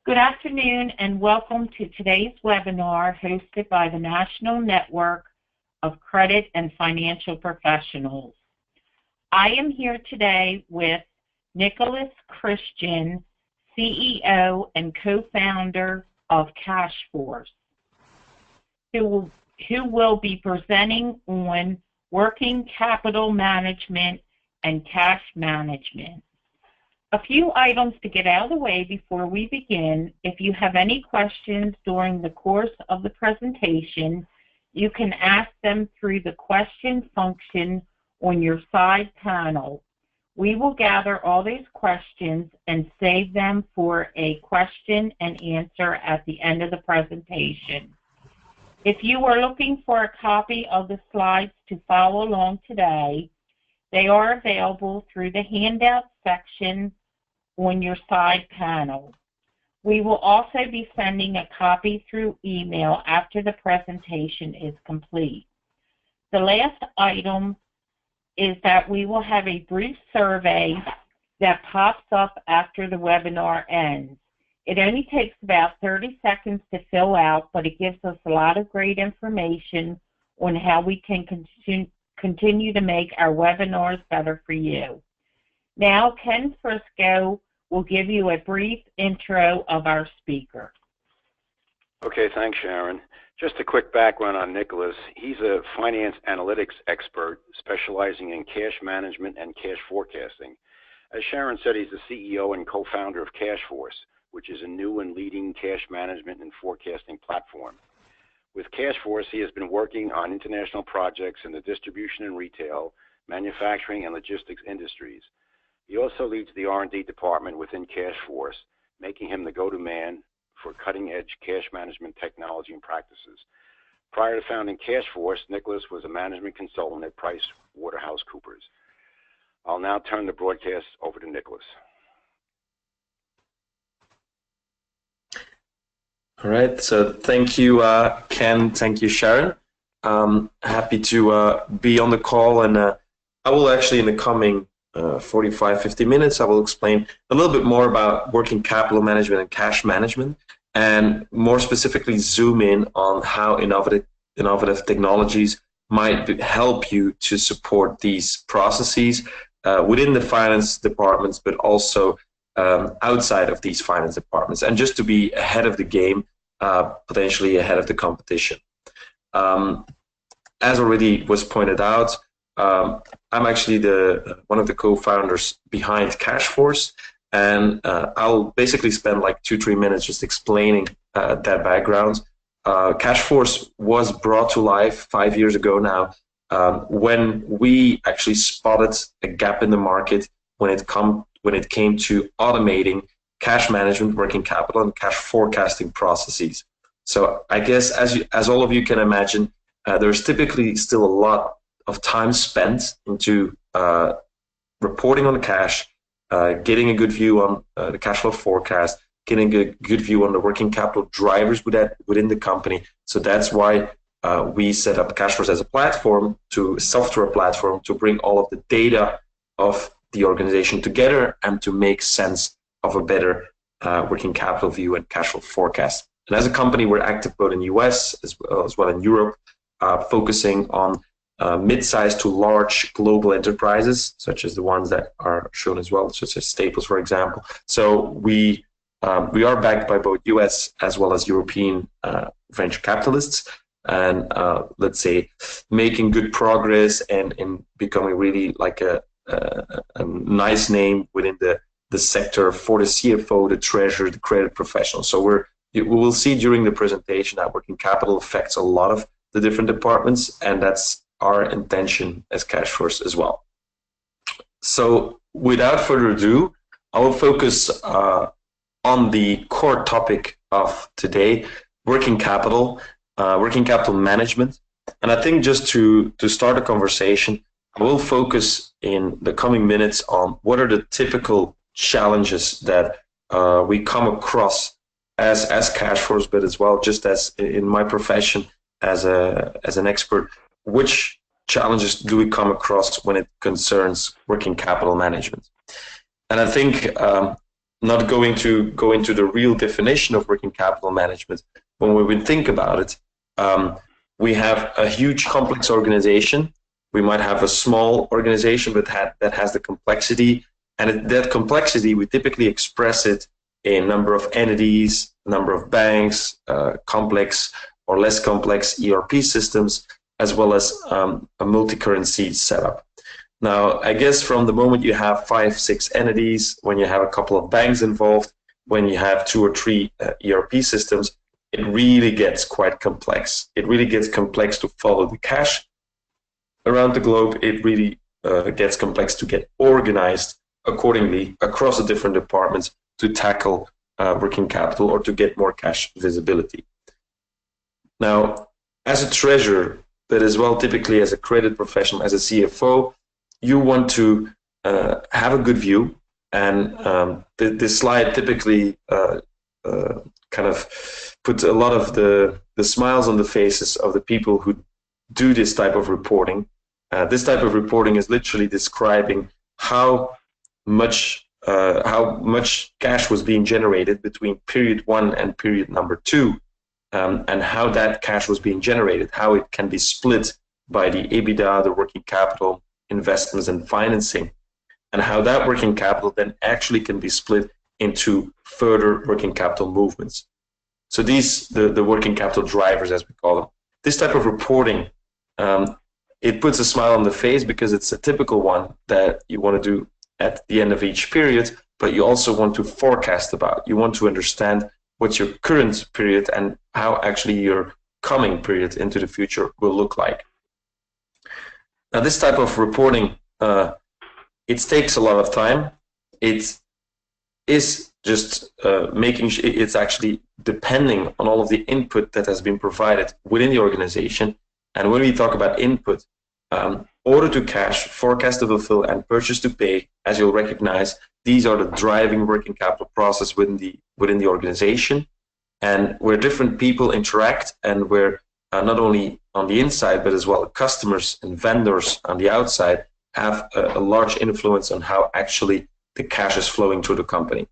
Good afternoon and welcome to today's webinar hosted by the National Network of Credit and Financial Professionals. I am here today with Nicholas Christian, CEO and co-founder of CashForce, who will be presenting on working capital management and cash management. A few items to get out of the way before we begin. If you have any questions during the course of the presentation, you can ask them through the question function on your side panel. We will gather all these questions and save them for a question and answer at the end of the presentation. If you are looking for a copy of the slides to follow along today, they are available through the handout section on your side panel. We will also be sending a copy through email after the presentation is complete. The last item is that we will have a brief survey that pops up after the webinar ends. It only takes about 30 seconds to fill out, but it gives us a lot of great information on how we can continue to make our webinars better for you. Now, Ken Frisco will give you a brief intro of our speaker. Okay, thanks, Sharon. Just a quick background on Nicholas. He's a finance analytics expert specializing in cash management and cash forecasting. As Sharon said, he's the CEO and co-founder of CashForce, which is a new and leading cash management and forecasting platform. With CashForce, he has been working on international projects in the distribution and retail, manufacturing, and logistics industries. He also leads the R&D department within CashForce, making him the go-to man for cutting-edge cash management technology and practices. Prior to founding CashForce, Nicholas was a management consultant at PricewaterhouseCoopers. I'll now turn the broadcast over to Nicholas. All right, so thank you, Ken. Thank you, Sharon. Happy to be on the call, and I will actually, in the coming 45-50 minutes, I will explain a little bit more about working capital management and cash management, and more specifically zoom in on how innovative technologies might help you to support these processes within the finance departments, but also outside of these finance departments, and just to be ahead of the game, potentially ahead of the competition. As already was pointed out, I'm actually one of the co-founders behind CashForce, and I'll basically spend like 2-3 minutes just explaining that background. CashForce was brought to life 5 years ago now, when we actually spotted a gap in the market when it came to automating cash management, working capital, and cash forecasting processes. So I guess as all of you can imagine, there's typically still a lot of time spent into reporting on the cash, getting a good view on the cash flow forecast, getting a good view on the working capital drivers within the company. So that's why we set up CashForce as a software platform to bring all of the data of the organization together and to make sense of a better working capital view and cash flow forecast. And as a company, we're active both in the US as well in Europe, focusing on mid-sized to large global enterprises, such as the ones that are shown as well, such as Staples, for example. So we are backed by both US as well as European venture capitalists, and let's say making good progress and in becoming really like a nice name within the sector for the CFO, the treasurer, the credit professional. So we will see during the presentation that working capital affects a lot of the different departments, and that's our intention as CashForce as well. So without further ado, I will focus on the core topic of today, working capital management. And I think just to start a conversation, I will focus in the coming minutes on what are the typical challenges that we come across as CashForce, but as well just as in my profession as an expert, which challenges do we come across when it concerns working capital management? And I think not going to go into the real definition of working capital management, when we would think about it, we have a huge complex organization. We might have a small organization, but that has the complexity. And that complexity, we typically express it in number of entities, number of banks, complex or less complex ERP systems, as well as a multi-currency setup. Now, I guess from the moment you have 5, 6 entities, when you have a couple of banks involved, when you have 2 or 3 ERP systems, it really gets quite complex. It really gets complex to follow the cash around the globe. It really gets complex to get organized accordingly across the different departments to tackle working capital or to get more cash visibility. Now, as a treasurer, but as well typically as a credit professional, as a CFO, you want to have a good view. And this slide typically kind of puts a lot of the smiles on the faces of the people who do this type of reporting. This type of reporting is literally describing how much cash was being generated between period 1 and period number 2, and how that cash was being generated, how it can be split by the EBITDA, the working capital, investments, and financing, and how that working capital then actually can be split into further working capital movements. So these, the working capital drivers, as we call them. This type of reporting, it puts a smile on the face because it's a typical one that you want to do at the end of each period, but you also want to forecast about. You want to understand what's your current period and how actually your coming period into the future will look like. Now, this type of reporting, it takes a lot of time. It is just making sure it's actually depending on all of the input that has been provided within the organization. And when we talk about input, order to cash, forecast to fulfill, and purchase to pay, as you'll recognize, these are the driving working capital process within the organization, and where different people interact, and where not only on the inside but as well customers and vendors on the outside have a large influence on how actually the cash is flowing through the company.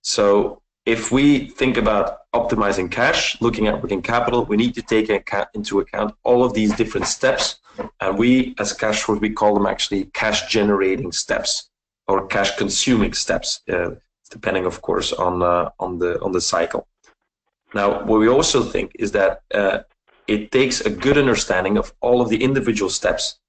So if we think about optimizing cash, looking at working capital, we need to take into account all of these different steps. And we, as cash flow, we call them actually cash generating steps or cash consuming steps, depending, of course, on the cycle. Now, what we also think is that it takes a good understanding of all of the individual steps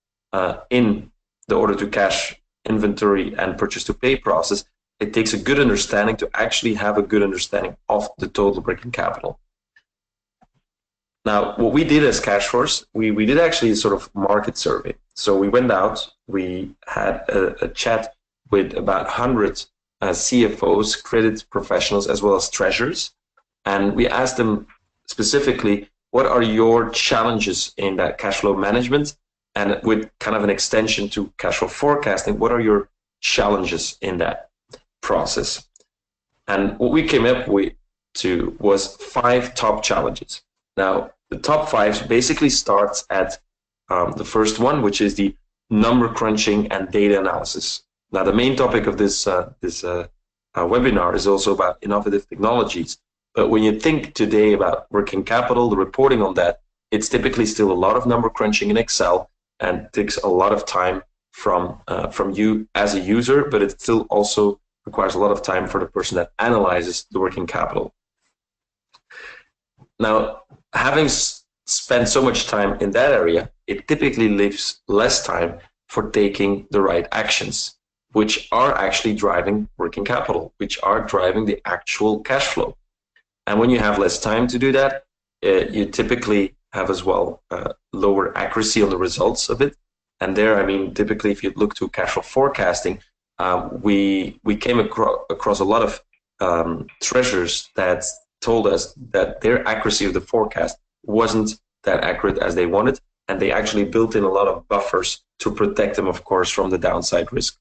in the order to cash, inventory, and purchase to pay process. It takes a good understanding to actually have a good understanding of the total working capital. Now, what we did as Cashforce, we did actually a sort of market survey. So we went out, we had a chat with about 100 CFOs, credit professionals, as well as treasurers. And we asked them specifically, what are your challenges in that cash flow management? And with kind of an extension to cash flow forecasting, what are your challenges in that process? And what we came up with was 5 top challenges. Now, the top 5 basically starts at the first one, which is the number crunching and data analysis. Now, the main topic of this webinar is also about innovative technologies. But when you think today about working capital, the reporting on that, it's typically still a lot of number crunching in Excel and takes a lot of time from you as a user, but it still also requires a lot of time for the person that analyzes the working capital. Now, having spent so much time in that area, it typically leaves less time for taking the right actions, which are actually driving working capital, which are driving the actual cash flow. And when you have less time to do that, you typically have as well lower accuracy on the results of it. And there, I mean, typically if you look to cash flow forecasting, we came across a lot of treasurers that told us that their accuracy of the forecast wasn't that accurate as they wanted, and they actually built in a lot of buffers to protect them, of course, from the downside risk.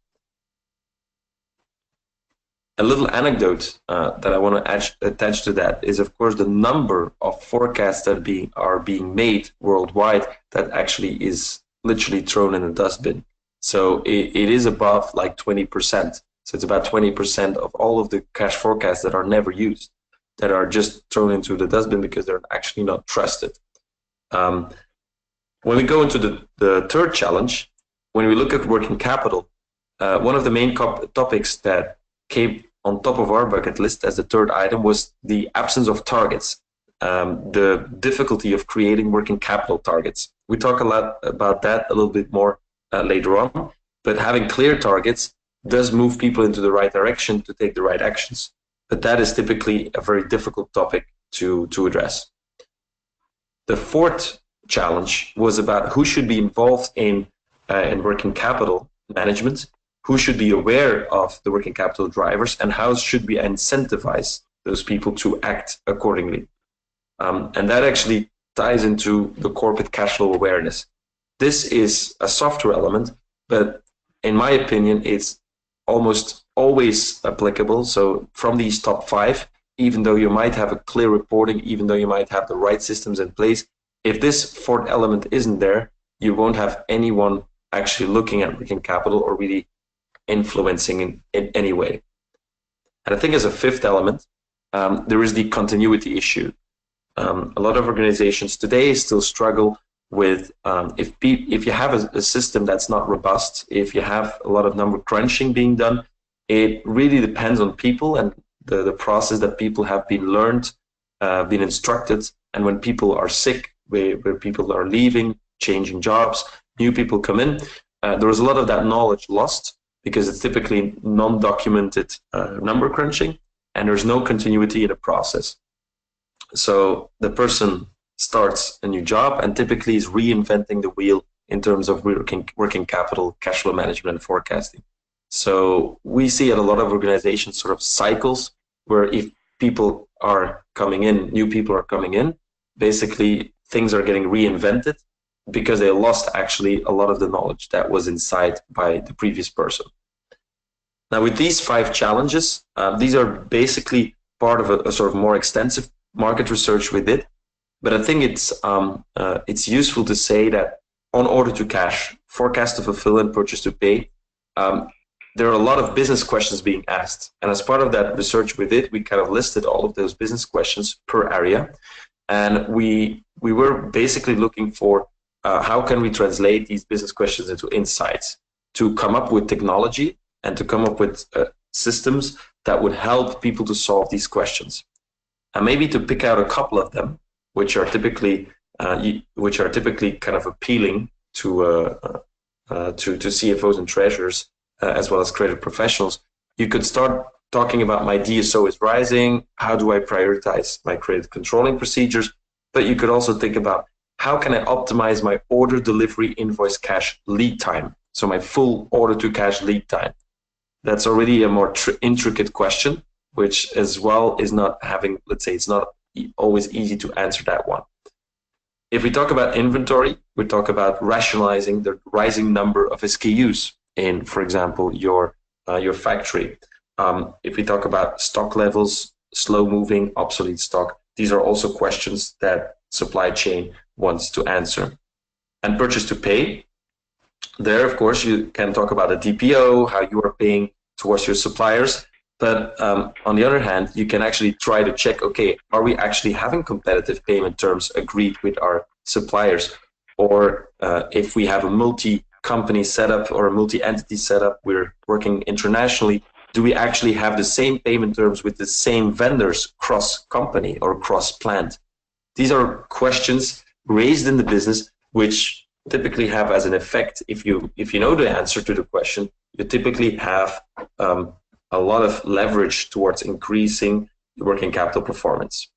A little anecdote that I want to attach to that is, of course, the number of forecasts that are being made worldwide that actually is literally thrown in a dustbin. So it is above like 20%. So it's about 20% of all of the cash forecasts that are never used, that are just thrown into the dustbin because they're actually not trusted. When we go into the third challenge, when we look at working capital, one of the main topics that came on top of our bucket list as the third item was the absence of targets, the difficulty of creating working capital targets. We talk a lot about that a little bit more later on, but having clear targets does move people into the right direction to take the right actions. But that is typically a very difficult topic to address. The fourth challenge was about who should be involved in working capital management, who should be aware of the working capital drivers, and how should we incentivize those people to act accordingly. And that actually ties into the corporate cash flow awareness. This is a software element, but in my opinion, it's almost always applicable. So from these top 5, even though you might have a clear reporting, even though you might have the right systems in place, if this fourth element isn't there, you won't have anyone actually looking at working capital or really influencing in any way. And I think as a fifth element, there is the continuity issue. A lot of organizations today still struggle with if you have a system that's not robust, if you have a lot of number crunching being done, it really depends on people and the process that people have been learned, been instructed. And when people are sick, where people are leaving, changing jobs, new people come in, there is a lot of that knowledge lost because it's typically non-documented number crunching, and there's no continuity in the process. So the person starts a new job and typically is reinventing the wheel in terms of working capital, cash flow management, and forecasting. So we see at a lot of organizations sort of cycles where if people are coming in, new people are coming in, basically things are getting reinvented because they lost actually a lot of the knowledge that was inside by the previous person. Now with these 5 challenges, these are basically part of a sort of more extensive market research we did. But I think it's useful to say that on order to cash, forecast to fulfill, and purchase to pay, there are a lot of business questions being asked. And as part of that research we did, we kind of listed all of those business questions per area. And we were basically looking for how can we translate these business questions into insights to come up with technology and to come up with systems that would help people to solve these questions. And maybe to pick out a couple of them, which are typically kind of appealing to CFOs and treasurers as well as credit professionals. You could start talking about my DSO is rising. How do I prioritize my credit controlling procedures? But you could also think about how can I optimize my order delivery invoice cash lead time? So my full order to cash lead time. That's already a more intricate question, which as well is not having, let's say, it's not always easy to answer that one. If we talk about inventory, we talk about rationalizing the rising number of SKUs in, for example, your factory. If we talk about stock levels, slow moving, obsolete stock, these are also questions that supply chain wants to answer. And purchase to pay, there, of course, you can talk about a DPO, how you are paying towards your suppliers. But on the other hand, you can actually try to check, okay, are we actually having competitive payment terms agreed with our suppliers? Or if we have a multi-company setup or a multi-entity setup, we're working internationally, do we actually have the same payment terms with the same vendors cross-company or cross-plant? These are questions raised in the business which typically have as an effect, if you know the answer to the question, you typically have a lot of leverage towards increasing the working capital performance.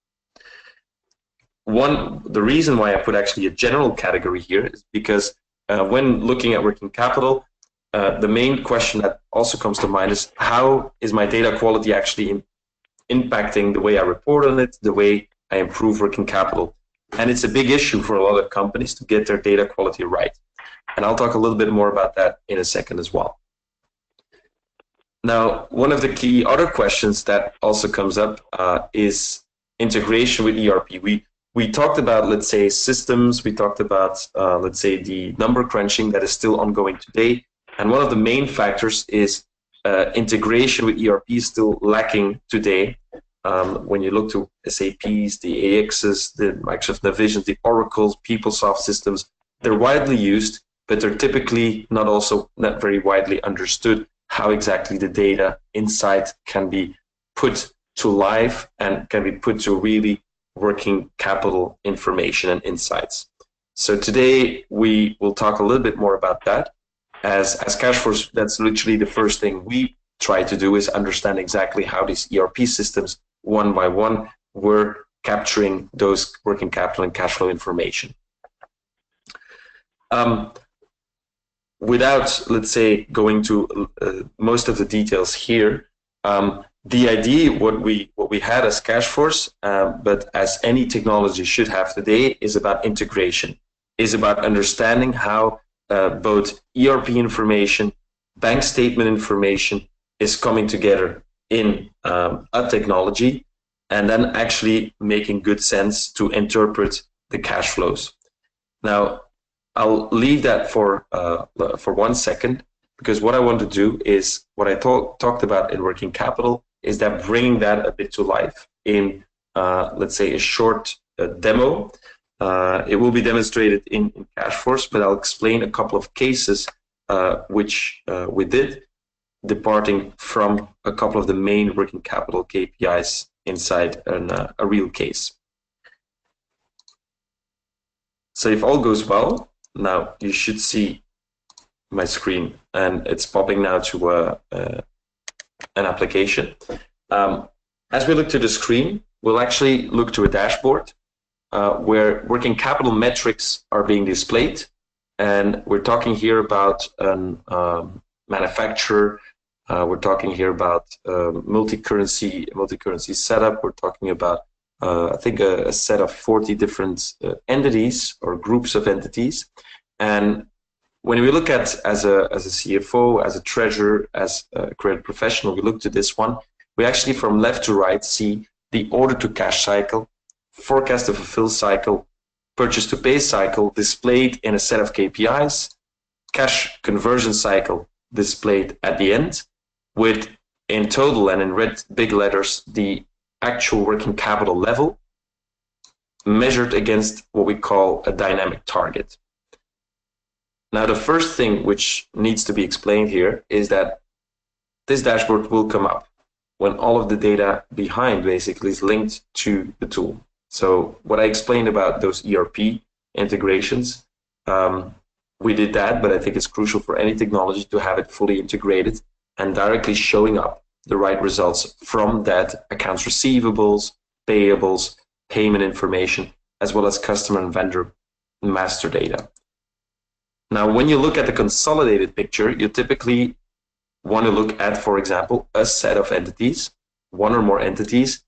The reason why I put actually a general category here is because when looking at working capital, the main question that also comes to mind is how is my data quality actually impacting the way I report on it, the way I improve working capital. And it's a big issue for a lot of companies to get their data quality right. And I'll talk a little bit more about that in a second as well. Now, one of the key other questions that also comes up is integration with ERP. We talked about, let's say, systems. We talked about, let's say, the number crunching that is still ongoing today. And one of the main factors is integration with ERP is still lacking today. When you look to SAPs, the AXs, the Microsoft Navision, the Oracles, PeopleSoft systems, they're widely used, but they're typically not very widely understood how exactly the data inside can be put to life and can be put to really working capital information and insights. So today we will talk a little bit more about that. As Cashforce, that's literally the first thing we try to do, is understand exactly how these ERP systems, one by one, were capturing those working capital and cash flow information. Without, let's say, going to most of the details here, the idea, what we had as Cashforce, but as any technology should have today, is about integration, is about understanding how both ERP information, bank statement information is coming together in a technology, and then actually making good sense to interpret the cash flows. Now, I'll leave that for 1 second, because what I want to do is what I talked about in working capital is that bringing that a bit to life in, let's say, a short demo. It will be demonstrated in Cashforce, but I'll explain a couple of cases which we did, departing from a couple of the main working capital KPIs inside a real case. So if all goes well, now you should see my screen, and it's popping now to an application. As we look to the screen, we'll actually look to a dashboard where working capital metrics are being displayed, and we're talking here about a manufacturer. We're talking here about multi-currency setup. We're talking about I think a set of 40 different entities or groups of entities. And when we look at as a CFO, as a treasurer, as a credit professional, we look to this one. We actually from left to right see the order to cash cycle, forecast to fulfill cycle, purchase to pay cycle displayed in a set of KPIs, cash conversion cycle displayed at the end, with in total and in red big letters the actual working capital level measured against what we call a dynamic target. Now, the first thing which needs to be explained here is that this dashboard will come up when all of the data behind basically is linked to the tool. So what I explained about those ERP integrations, we did that, but I think it's crucial for any technology to have it fully integrated and directly showing up the right results from that accounts receivables, payables, payment information, as well as customer and vendor master data. Now, when you look at the consolidated picture, you typically want to look at, for example, a set of entities, one or more entities,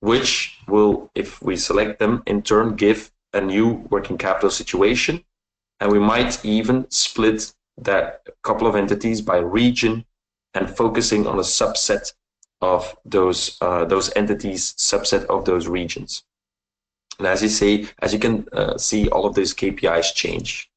which will, if we select them, in turn give a new working capital situation. And we might even split that couple of entities by region and focusing on a subset of those entities, subset of those regions. And as you can see, all of those KPIs change.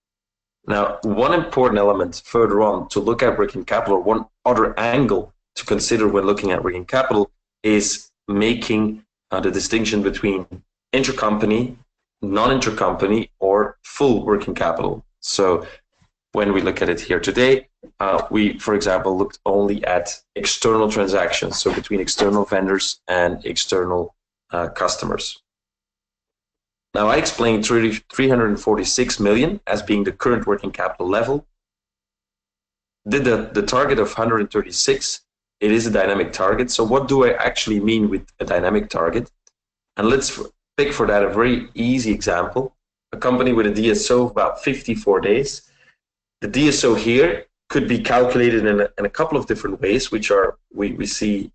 Now, one important element further on to look at working capital, or one other angle to consider when looking at working capital, is making the distinction between intercompany, non-intercompany, or full working capital. So when we look at it here today, we, for example, looked only at external transactions, so between external vendors and external customers. Now, I explained 346 million as being the current working capital level. Did the target of 136, it is a dynamic target. So what do I actually mean with a dynamic target? And let's pick for that a very easy example. A company with a DSO of about 54 days. The DSO here could be calculated in a couple of different ways, which are we see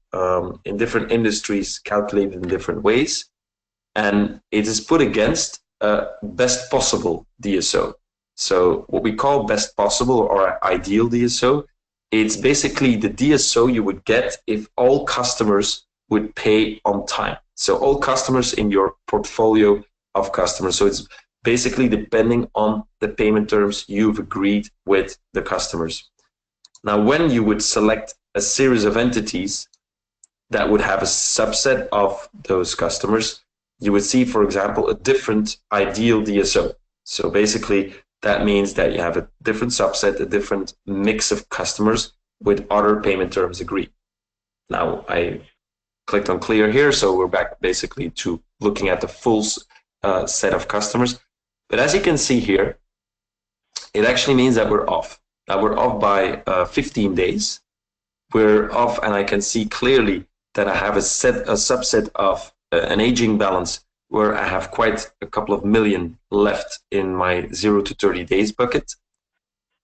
in different industries calculated in different ways. And it is put against best possible DSO. So what we call best possible or ideal DSO, it's basically the DSO you would get if all customers would pay on time. So all customers in your portfolio of customers. So it's basically depending on the payment terms you've agreed with the customers. Now, when you would select a series of entities that would have a subset of those customers, you would see, for example, a different ideal DSO. So basically, that means that you have a different subset, a different mix of customers with other payment terms agreed. Now, I clicked on clear here, so we're back basically to looking at the full set of customers. But as you can see here, it actually means that we're off. Now, we're off by 15 days. We're off, and I can see clearly that I have a subset of an aging balance where I have quite a couple of million left in my 0 to 30 days bucket.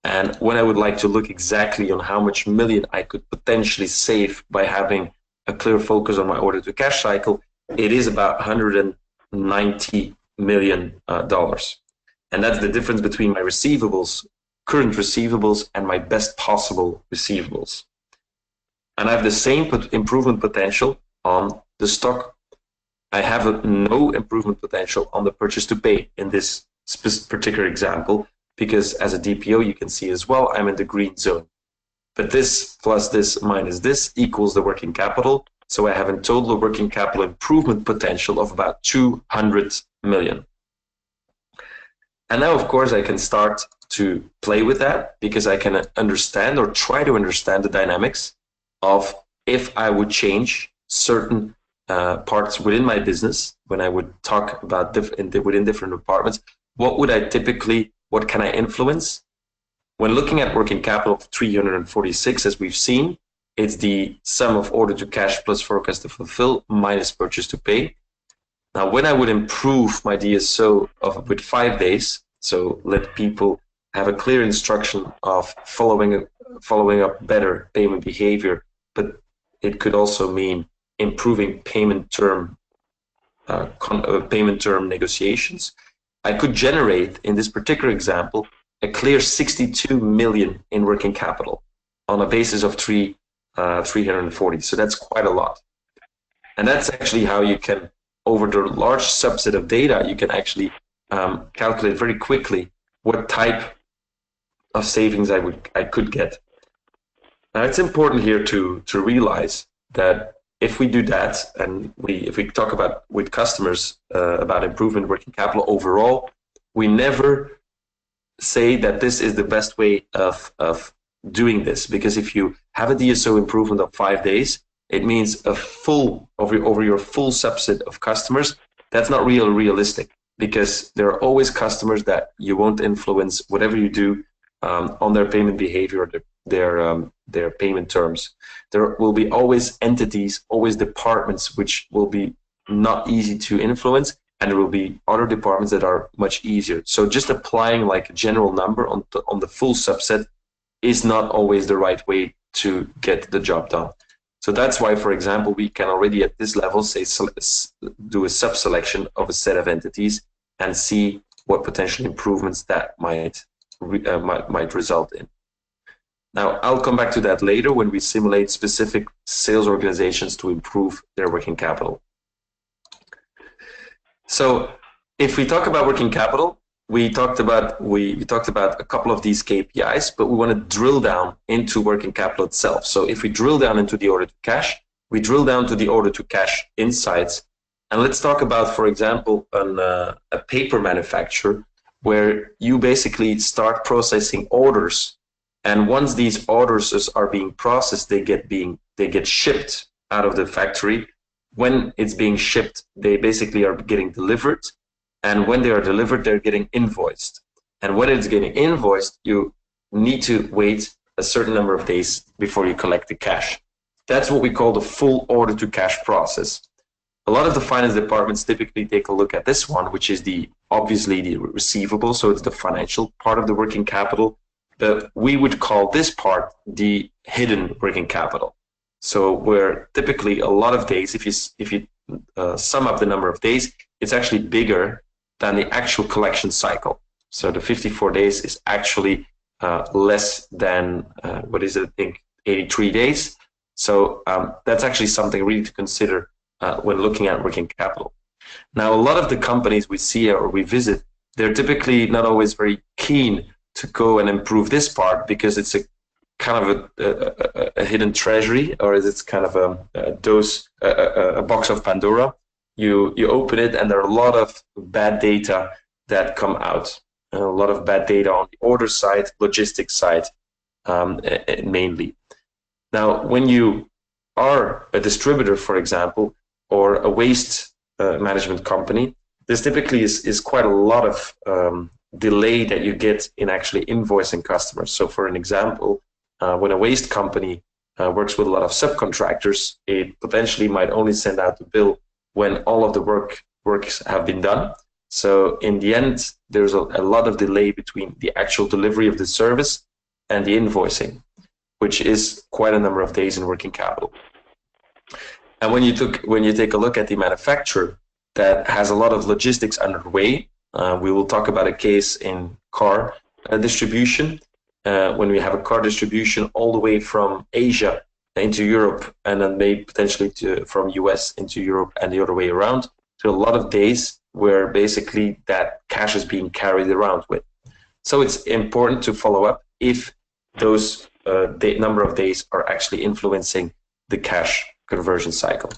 And when I would like to look exactly on how much million I could potentially save by having a clear focus on my order to cash cycle, it is about $190 million. And that's the difference between my receivables, current receivables, and my best possible receivables. And I have the same improvement potential on the stock. I have no improvement potential on the purchase to pay in this particular example, because as a DPO, you can see as well, I'm in the green zone. But this plus this minus this equals the working capital. So I have a total working capital improvement potential of about 200 million. And now, of course, I can start to play with that because I can understand or try to understand the dynamics of if I would change certain parts within my business, when I would talk about within different departments, what can I influence? When looking at working capital of 346, as we've seen, it's the sum of order to cash plus forecast to fulfill minus purchase to pay. Now, when I would improve my DSO with 5 days, so let people have a clear instruction of following up better payment behavior, but it could also mean improving payment term negotiations. I could generate, in this particular example, a clear 62 million in working capital on a basis of 340. So that's quite a lot. And that's actually how you can, over the large subset of data, you can actually calculate very quickly what type of savings I could get. Now, it's important here to realize that if we do that, and if we talk about with customers about improvement working capital overall, we never say that this is the best way of doing this, because if you have a DSO improvement of 5 days, it means a full over your full subset of customers. That's not realistic, because there are always customers that you won't influence whatever you do on their payment behavior or their payment terms. There will be always entities, always departments which will be not easy to influence, and there will be other departments that are much easier. So just applying like a general number on the full subset is not always the right way to get the job done. So that's why, for example, we can already at this level say do a sub-selection of a set of entities and see what potential improvements that might result in. Now, I'll come back to that later when we simulate specific sales organizations to improve their working capital. So if we talk about working capital, we talked about a couple of these KPIs, but we want to drill down into working capital itself. So if we drill down into the order to cash, we drill down to the order to cash insights, and let's talk about, for example, a paper manufacturer where you basically start processing orders, and once these orders are being processed, they get shipped out of the factory. When it's being shipped, they basically are getting delivered. And when they are delivered, they're getting invoiced. And when it's getting invoiced, you need to wait a certain number of days before you collect the cash. That's what we call the full order to cash process. A lot of the finance departments typically take a look at this one, which is obviously the receivable. So it's the financial part of the working capital. But we would call this part the hidden working capital. So where typically a lot of days, if you sum up the number of days, it's actually bigger than the actual collection cycle. So the 54 days is actually less than, I think, 83 days. So that's actually something really to consider when looking at working capital. Now, a lot of the companies we see or we visit, they're typically not always very keen to go and improve this part because it's kind of a hidden treasury, or is it kind of a box of Pandora? You open it, and there are a lot of bad data that come out. A lot of bad data on the order side, logistics side, mainly. Now, when you are a distributor, for example, or a waste management company, this typically is quite a lot of delay that you get in actually invoicing customers. So for an example, when a waste company works with a lot of subcontractors, it potentially might only send out the bill when all of the works have been done. So in the end, there's a lot of delay between the actual delivery of the service and the invoicing, which is quite a number of days in working capital. And when you take a look at the manufacturer that has a lot of logistics underway, we will talk about a case in car distribution, when we have a car distribution all the way from Asia into Europe, and then maybe potentially from US into Europe and the other way around, to a lot of days where basically that cash is being carried around with. So it's important to follow up if those number of days are actually influencing the cash conversion cycle.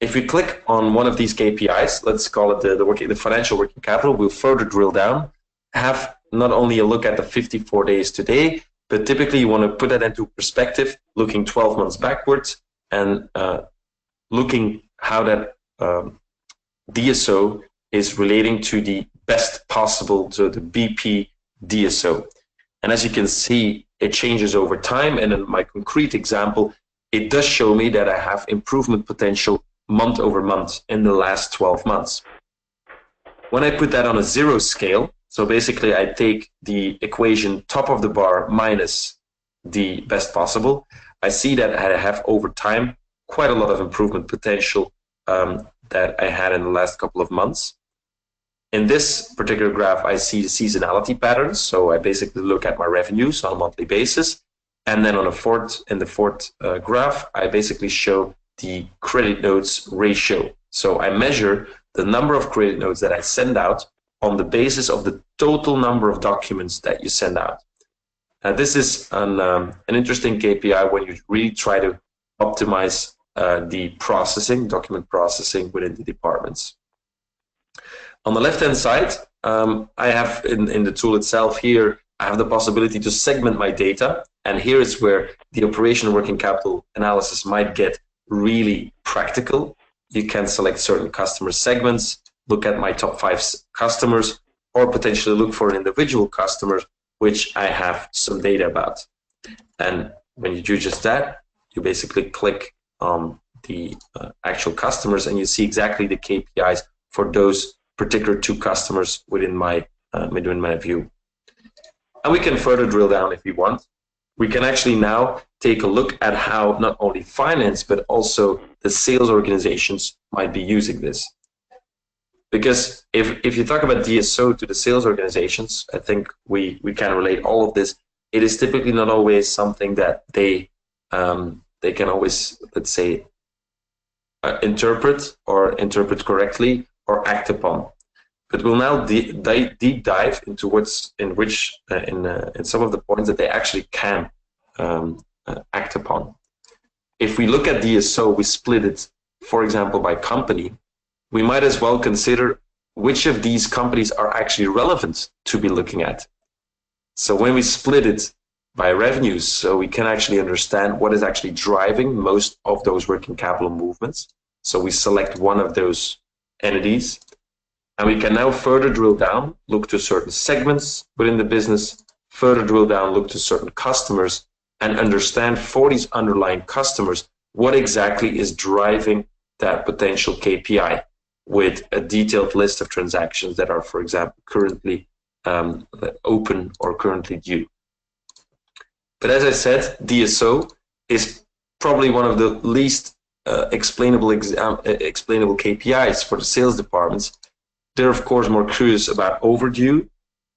If we click on one of these KPIs, let's call it the financial working capital, we'll further drill down, have not only a look at the 54 days today, but typically you want to put that into perspective, looking 12 months backwards and looking how that DSO is relating to the best possible, to the BP DSO. And as you can see, it changes over time. And in my concrete example, it does show me that I have improvement potential month over month in the last 12 months. When I put that on a 0 scale, so basically I take the equation top of the bar minus the best possible, I see that I have over time quite a lot of improvement potential that I had in the last couple of months. In this particular graph, I see the seasonality patterns. So I basically look at my revenues on a monthly basis. And then in the fourth graph, I basically show the credit notes ratio. So I measure the number of credit notes that I send out on the basis of the total number of documents that you send out. This is an interesting KPI when you really try to optimize the processing, document processing within the departments. On the left-hand side, I have in the tool itself here, I have the possibility to segment my data. And here is where the operational working capital analysis might get really practical. You can select certain customer segments, look at my top 5 customers, or potentially look for an individual customer, which I have some data about. And when you do just that, you basically click on the actual customers and you see exactly the KPIs for those particular 2 customers within my view. And we can further drill down if we want. We can actually now take a look at how not only finance, but also the sales organizations might be using this. Because if you talk about DSO to the sales organizations, I think we can relate all of this. It is typically not always something that they can always, let's say, interpret correctly or act upon. But we'll now deep dive into in some of the points that they actually can act upon. If we look at DSO, we split it, for example, by company. We might as well consider which of these companies are actually relevant to be looking at. So when we split it by revenues, so we can actually understand what is actually driving most of those working capital movements. So we select one of those entities, and we can now further drill down, look to certain segments within the business, further drill down, look to certain customers, and understand for these underlying customers what exactly is driving that potential KPI, with a detailed list of transactions that are, for example, currently open or currently due. But as I said, DSO is probably one of the least explainable KPIs for the sales departments. They're, of course, more curious about overdue.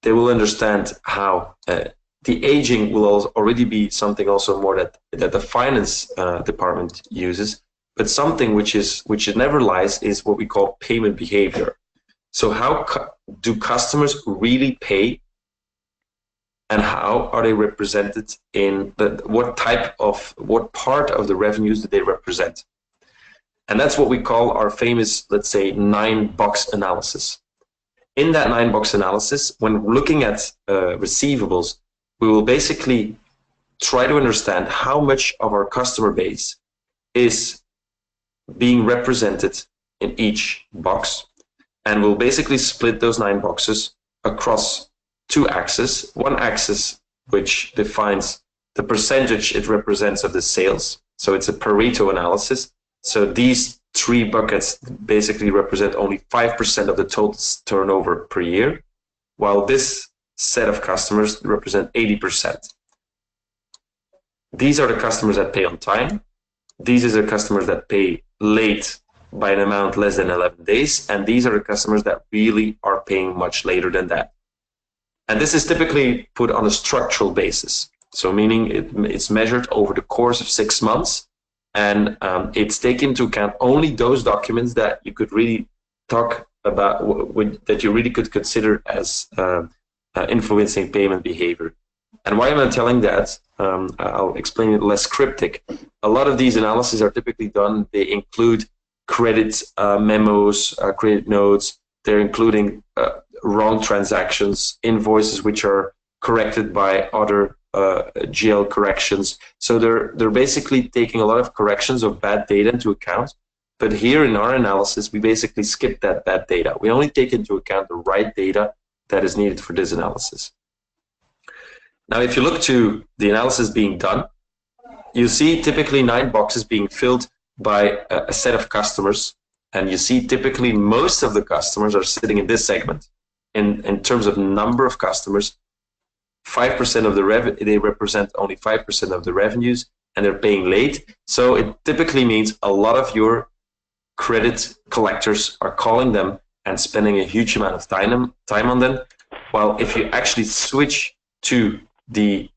They will understand how the aging will already be something also more that the finance department uses. But something which never lies is what we call payment behavior. So how do customers really pay? and how are they represented in what part of the revenues do they represent. And that's what we call our famous, let's say, 9-box analysis. In that 9-box analysis, when looking at receivables, we will basically try to understand how much of our customer base is being represented in each box. And we'll basically split those 9 boxes across 2 axes. One axis, which defines the percentage it represents of the sales. So it's a Pareto analysis. So these 3 buckets basically represent only 5% of the total turnover per year, while this set of customers represent 80%. These are the customers that pay on time. These are the customers that pay late by an amount less than 11 days. And these are the customers that really are paying much later than that. And this is typically put on a structural basis. So meaning it's measured over the course of 6 months. And it's taken into account only those documents that you could really talk about, that you really could consider as influencing payment behavior. And why am I telling that? I'll explain it less cryptic. A lot of these analyses are typically done, they include credit memos, credit notes, they're including wrong transactions, invoices which are corrected by other GL corrections. So they're basically taking a lot of corrections of bad data into account. But here in our analysis, we basically skip that bad data. We only take into account the right data that is needed for this analysis. Now, if you look to the analysis being done, you see typically 9 boxes being filled by a set of customers. And you see typically most of the customers are sitting in this segment. In terms of number of customers, 5% of the they represent only 5% of the revenues, and they're paying late. So it typically means a lot of your credit collectors are calling them and spending a huge amount of time on them. While if you actually switch to the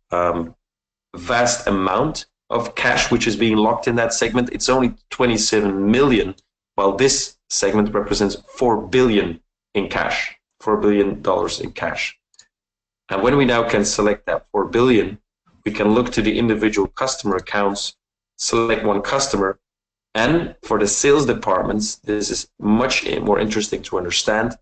vast amount of cash which is being locked in that segment, it's only 27 million, while this segment represents 4 billion in cash, $4 billion in cash. And when we now can select that 4 billion, we can look to the individual customer accounts, select one customer, and for the sales departments, this is much more interesting to understand.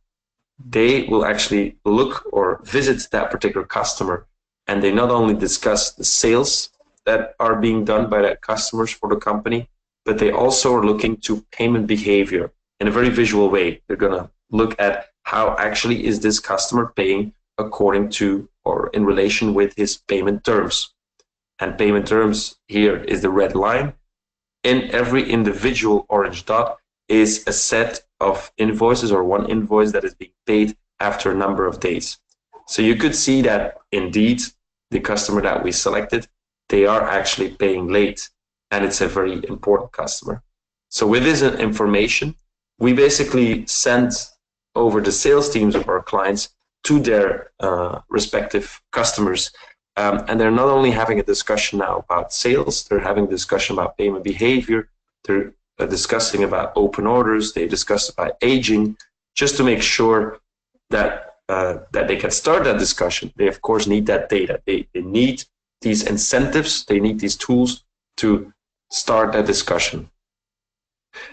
They will actually look or visit that particular customer, and they not only discuss the sales that are being done by that customers for the company, but they also are looking to payment behavior in a very visual way. They're going to look at how actually is this customer paying according to or in relation with his payment terms. And payment terms here is the red line. In every individual orange dot is a set of invoices or one invoice that is being paid after a number of days. So you could see that indeed the customer that we selected, they are actually paying late, and it's a very important customer. So with this information, we basically send over the sales teams of our clients to their respective customers. And they're not only having a discussion now about sales, they're having a discussion about payment behavior, they're discussing about open orders, they discuss about aging, just to make sure that that they can start that discussion. They of course need that data. They need these incentives, they need these tools to start that discussion.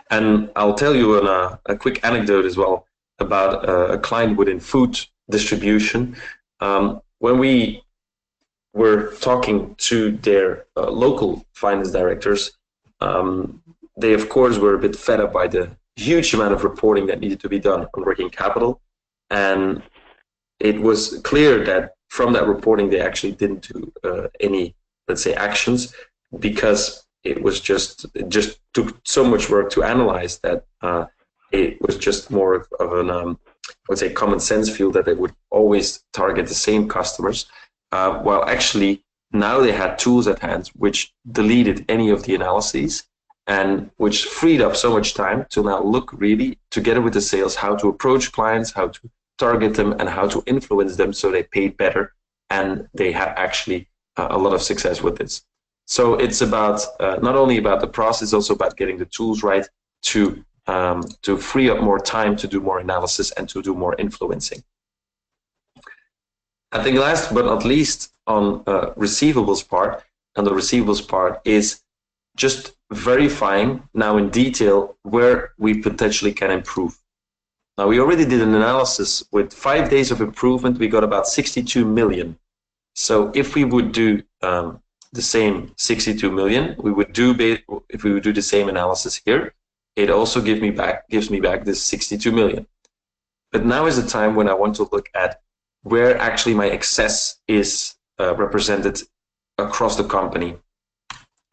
And I'll tell you a quick anecdote as well about a client within food distribution. When we were talking to their local finance directors, they of course were a bit fed up by the huge amount of reporting that needed to be done on working capital. And it was clear that from that reporting, they actually didn't do any, let's say, actions, because it just took so much work to analyze that it was just more of an, I would say, common sense feel that they would always target the same customers, while actually now they had tools at hand which deleted any of the analyses and which freed up so much time to now look really together with the sales how to approach clients, how to target them, and how to influence them so they paid better, and they had actually a lot of success with this. So it's about not only about the process, also about getting the tools right to free up more time to do more analysis and to do more influencing. I think last but not least on receivables part, and the receivables part is just verifying now in detail where we potentially can improve. Now, we already did an analysis with 5 days of improvement. We got about 62 million. So if we would do the same 62 million, if we would do the same analysis here, it also gives me back this 62 million. But now is the time when I want to look at where actually my excess is represented across the company.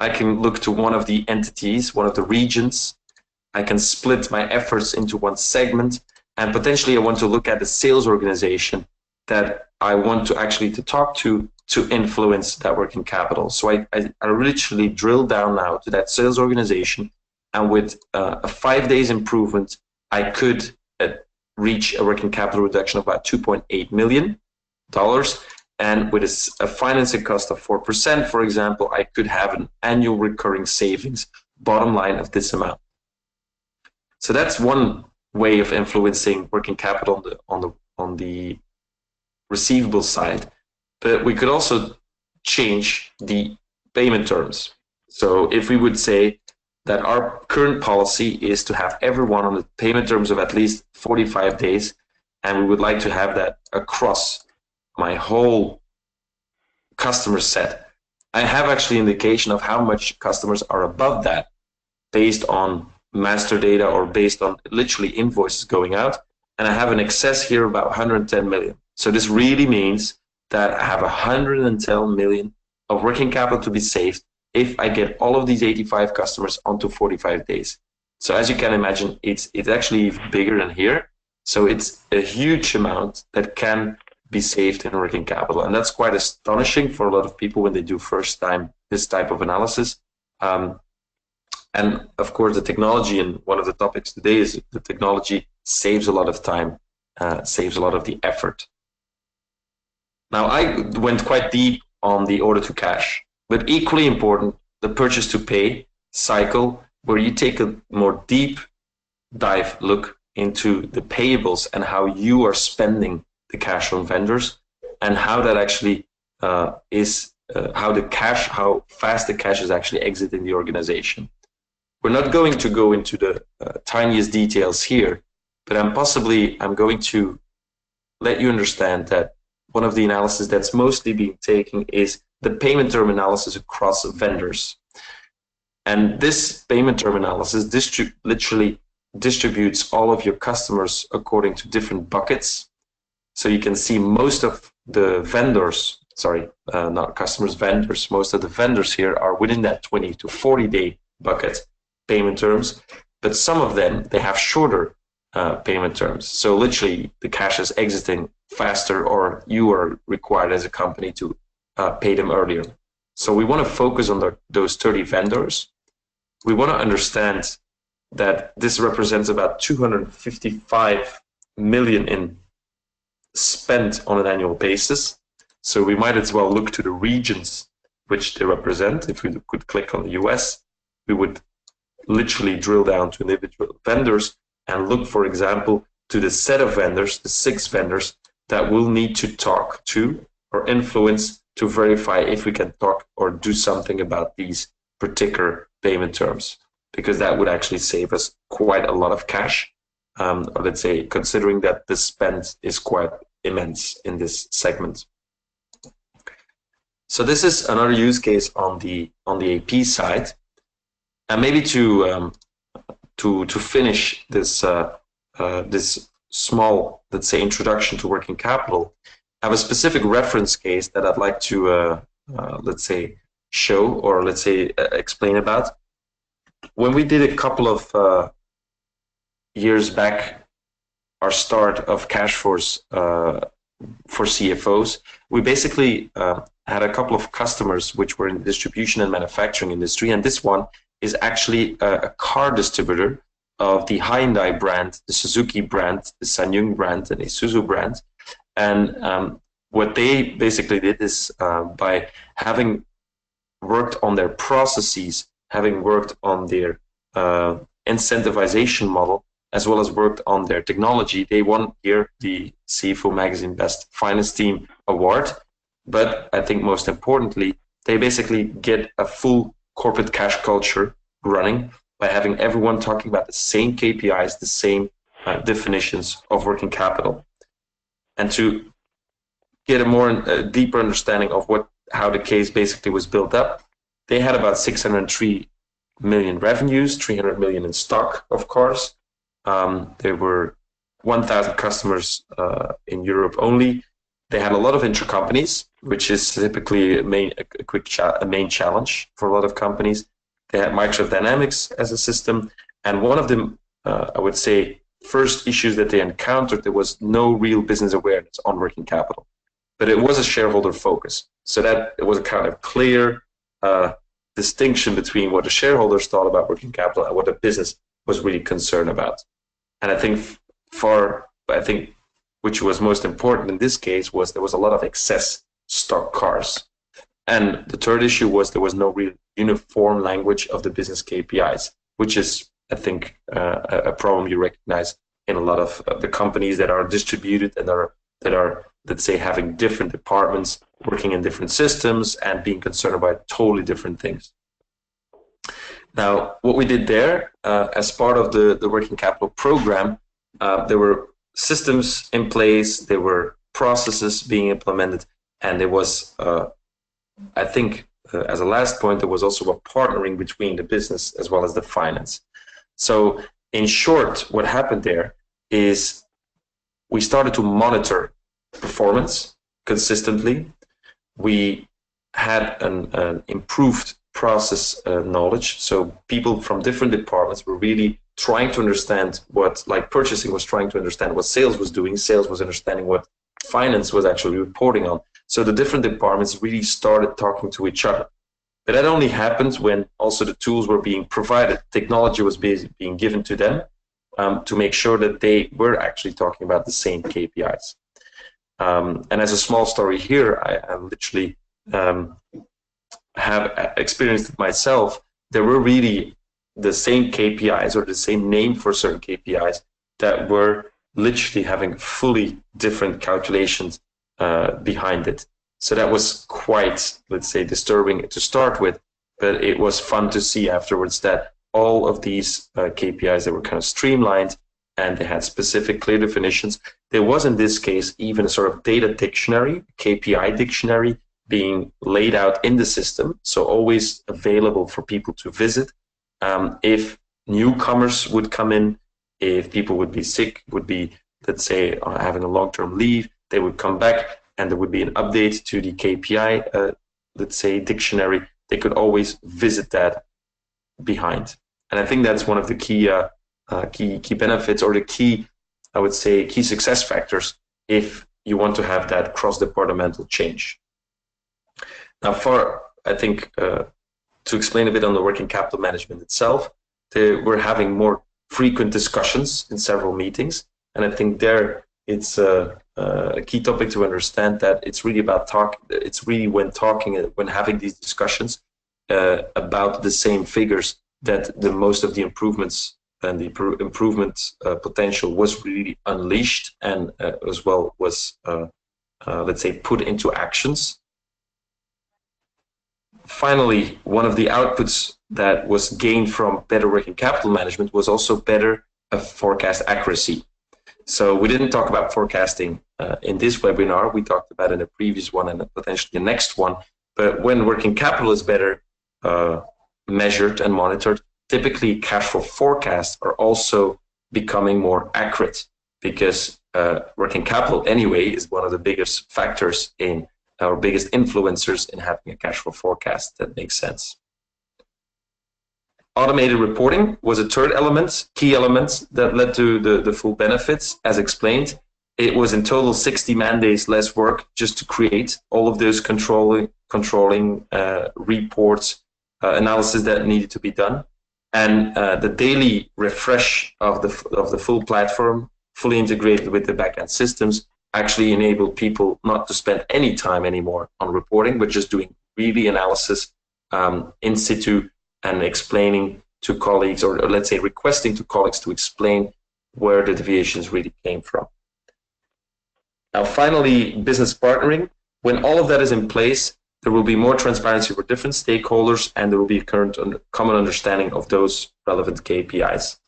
I can look to one of the entities, one of the regions. I can split my efforts into one segment, and potentially I want to look at the sales organization that I want to actually talk to influence that working capital. So I literally drill down now to that sales organization, and with a 5 days improvement, I could reach a working capital reduction of about $2.8 million. And with a financing cost of 4%, for example, I could have an annual recurring savings bottom line of this amount. So that's one way of influencing working capital on the receivable side. But we could also change the payment terms. So if we would say that our current policy is to have everyone on the payment terms of at least 45 days, and we would like to have that across my whole customer set. I have actually indication of how much customers are above that based on master data or based on literally invoices going out. And I have an excess here of about 110 million. So this really means that I have 110 million of working capital to be saved if I get all of these 85 customers onto 45 days. So as you can imagine, it's actually even bigger than here. So it's a huge amount that can be saved in working capital. And that's quite astonishing for a lot of people when they do first time this type of analysis. And of course, the technology, and one of the topics today is the technology saves a lot of time, saves a lot of the effort. Now, I went quite deep on the order to cash, but equally important, the purchase to pay cycle, where you take a more deep dive look into the payables and how you are spending the cash on vendors, and how that actually is how fast the cash is actually exiting the organization. We're not going to go into the tiniest details here, but I'm going to let you understand that one of the analysis that's mostly being taken is the payment term analysis across vendors. And this payment term analysis literally distributes all of your customers according to different buckets. So you can see most of the vendors, not customers, vendors, most of the vendors here are within that 20 to 40 day bucket payment terms, but some of them, they have shorter payment terms. So literally the cash is exiting faster, or you are required as a company to pay them earlier. So we want to focus on those 30 vendors. We want to understand that this represents about 255 million in spent on an annual basis. So we might as well look to the regions which they represent. If we could click on the US, we would literally drill down to individual vendors and look, for example, to the set of vendors, the 6 vendors that we'll need to talk to or influence to verify if we can talk or do something about these particular payment terms, because that would actually save us quite a lot of cash. Or let's say, considering that the spend is quite immense in this segment. So this is another use case on the AP side, and maybe to finish this this small, let's say, introduction to working capital, I have a specific reference case that I'd like to let's say show, or let's say explain about. When we did a couple of years back, our start of Cashforce for CFOs, we basically had a couple of customers which were in the distribution and manufacturing industry, and this one is actually a car distributor of the Hyundai brand, the Suzuki brand, the SsangYong brand, and the Isuzu brand. And what they basically did is by having worked on their processes, having worked on their incentivization model, as well as worked on their technology. They won here the CFO Magazine Best Finance Team Award. But I think most importantly, they basically get a full corporate cash culture running by having everyone talking about the same KPIs, the same definitions of working capital. And to get a more deeper understanding of how the case basically was built up, they had about 603 million revenues, 300 million in stock, of course. There were 1,000 customers in Europe only. They had a lot of intercompanies, which is typically a main challenge for a lot of companies. They had Microsoft Dynamics as a system, and one of them, I would say, first issues that they encountered, there was no real business awareness on working capital, but it was a shareholder focus. So that it was a kind of clear distinction between what the shareholders thought about working capital and what the business was really concerned about. And I think which was most important in this case was there was a lot of excess stock cars. And the third issue was there was no real uniform language of the business KPIs, which is, I think, a problem you recognize in a lot of the companies that are distributed and that are, let's say, having different departments working in different systems and being concerned about totally different things. Now, what we did there, as part of the working capital program, there were systems in place, there were processes being implemented, and there was, I think, as a last point, there was also a partnering between the business as well as the finance. So in short, what happened there is we started to monitor performance consistently. We had an improved process knowledge. So people from different departments were really trying to understand like purchasing was trying to understand what sales was doing. Sales was understanding what finance was actually reporting on. So the different departments really started talking to each other. But that only happens when also the tools were being provided. Technology was being given to them to make sure that they were actually talking about the same KPIs. And as a small story here, I literally have experienced it myself. There were really the same KPIs or the same name for certain KPIs that were literally having fully different calculations behind it. So that was quite, let's say, disturbing to start with, but it was fun to see afterwards that all of these KPIs that were kind of streamlined and they had specific clear definitions. There was in this case even a sort of data dictionary, KPI dictionary being laid out in the system, so always available for people to visit. If newcomers would come in, if people would be sick, would be, let's say, having a long-term leave, they would come back and there would be an update to the KPI, let's say, dictionary. They could always visit that behind. And I think that's one of the key benefits, or the key, I would say, key success factors if you want to have that cross-departmental change. Now, I think, to explain a bit on the working capital management itself, we're having more frequent discussions in several meetings. And I think there it's a key topic to understand that it's really about it's really when having these discussions about the same figures that most of the improvements and the improvement potential was really unleashed and as well was, let's say, put into actions. Finally, one of the outputs that was gained from better working capital management was also better forecast accuracy. So we didn't talk about forecasting in this webinar. We talked about it in a previous one and potentially the next one. But when working capital is better measured and monitored, typically cash flow forecasts are also becoming more accurate, because working capital anyway is one of the biggest factors in our biggest influencers in having a cash flow forecast that makes sense. Automated reporting was a third element, key element that led to the full benefits. As explained, it was in total 60 man days less work just to create all of those controlling reports, analysis that needed to be done. And the daily refresh of the full platform, fully integrated with the backend systems, actually enabled people not to spend any time anymore on reporting, but just doing really analysis in situ and explaining to colleagues, or let's say requesting to colleagues to explain where the deviations really came from. Now, finally, business partnering. When all of that is in place, there will be more transparency for different stakeholders, and there will be a common understanding of those relevant KPIs.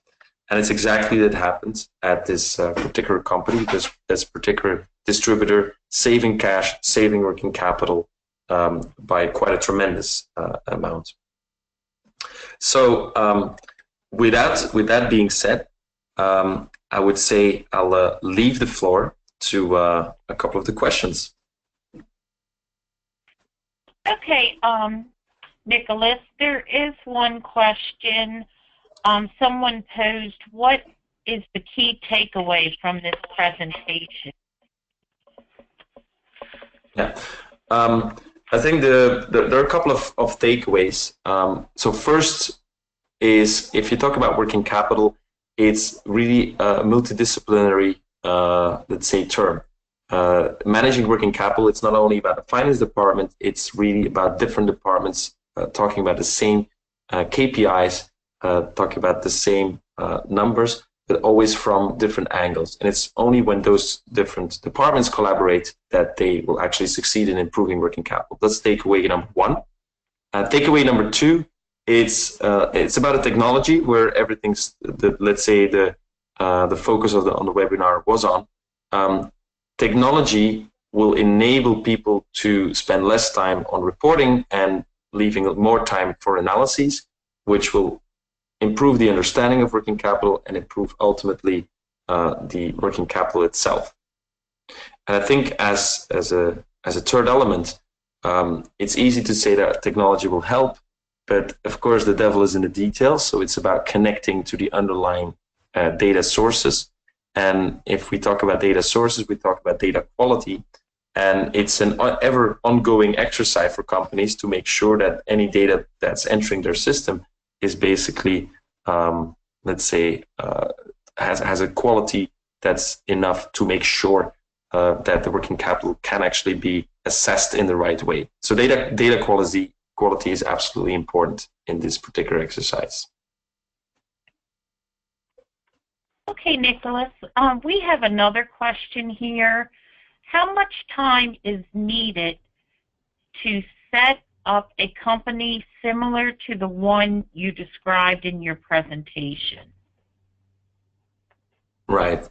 And it's exactly that happens at this particular company, this particular distributor, saving cash, saving working capital by quite a tremendous amount. So with that being said, I would say I'll leave the floor to a couple of the questions. Okay, Nicholas, there is one question. Someone posed, what is the key takeaway from this presentation? Yeah, I think there are a couple of takeaways. So first is, if you talk about working capital, it's really a multidisciplinary, let's say, term. Managing working capital, it's not only about the finance department, it's really about different departments talking about the same KPIs, talking about the same numbers, but always from different angles. And it's only when those different departments collaborate that they will actually succeed in improving working capital. That's takeaway number one. Takeaway number two, it's about a technology where everything's, let's say, the focus of on the webinar was on. Technology will enable people to spend less time on reporting and leaving more time for analyses, which will improve the understanding of working capital and improve ultimately the working capital itself. And I think as a third element, it's easy to say that technology will help, but of course the devil is in the details. So it's about connecting to the underlying data sources. And if we talk about data sources, we talk about data quality. And it's an ever ongoing exercise for companies to make sure that any data that's entering their system is basically, let's say, has a quality that's enough to make sure that the working capital can actually be assessed in the right way. So data quality is absolutely important in this particular exercise. Okay, Nicholas, we have another question here. How much time is needed to set up a company similar to the one you described in your presentation? Right.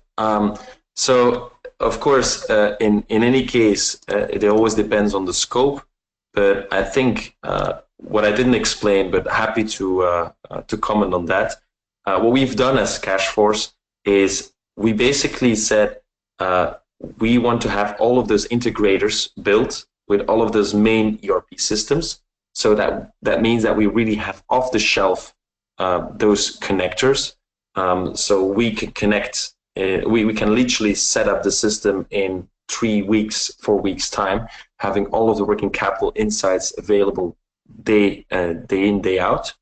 So, of course, in any case, it always depends on the scope. But I think what I didn't explain, but happy to comment on that. What we've done as Cashforce is we basically said we want to have all of those integrators built with all of those main ERP systems. So that means that we really have off the shelf those connectors. So we can connect, we can literally set up the system in 3 weeks, 4 weeks time, having all of the working capital insights available day in, day out.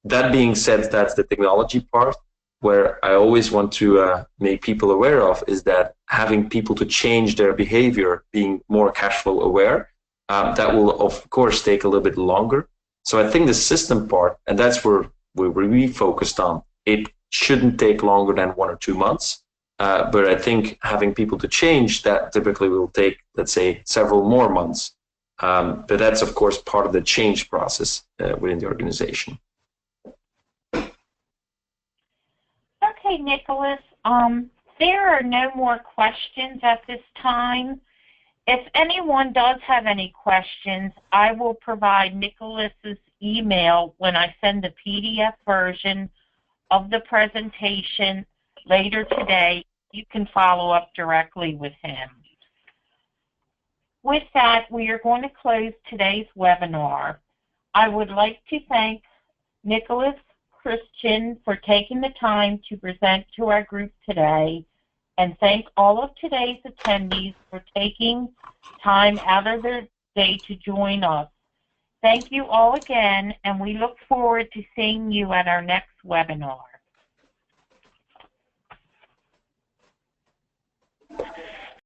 That being said, that's the technology part. Where I always want to make people aware of is that having people to change their behavior, being more cash flow aware, that will of course take a little bit longer. So I think the system part, and that's where we're really focused on, it shouldn't take longer than 1 or 2 months. But I think having people to change, that typically will take, let's say, several more months. But that's of course part of the change process within the organization. Okay, Nicholas, there are no more questions at this time. If anyone does have any questions, I will provide Nicholas's email when I send the PDF version of the presentation later today. You can follow up directly with him. With that, we are going to close today's webinar. I would like to thank Nicholas Christian for taking the time to present to our group today, and thank all of today's attendees for taking time out of their day to join us. Thank you all again, and we look forward to seeing you at our next webinar.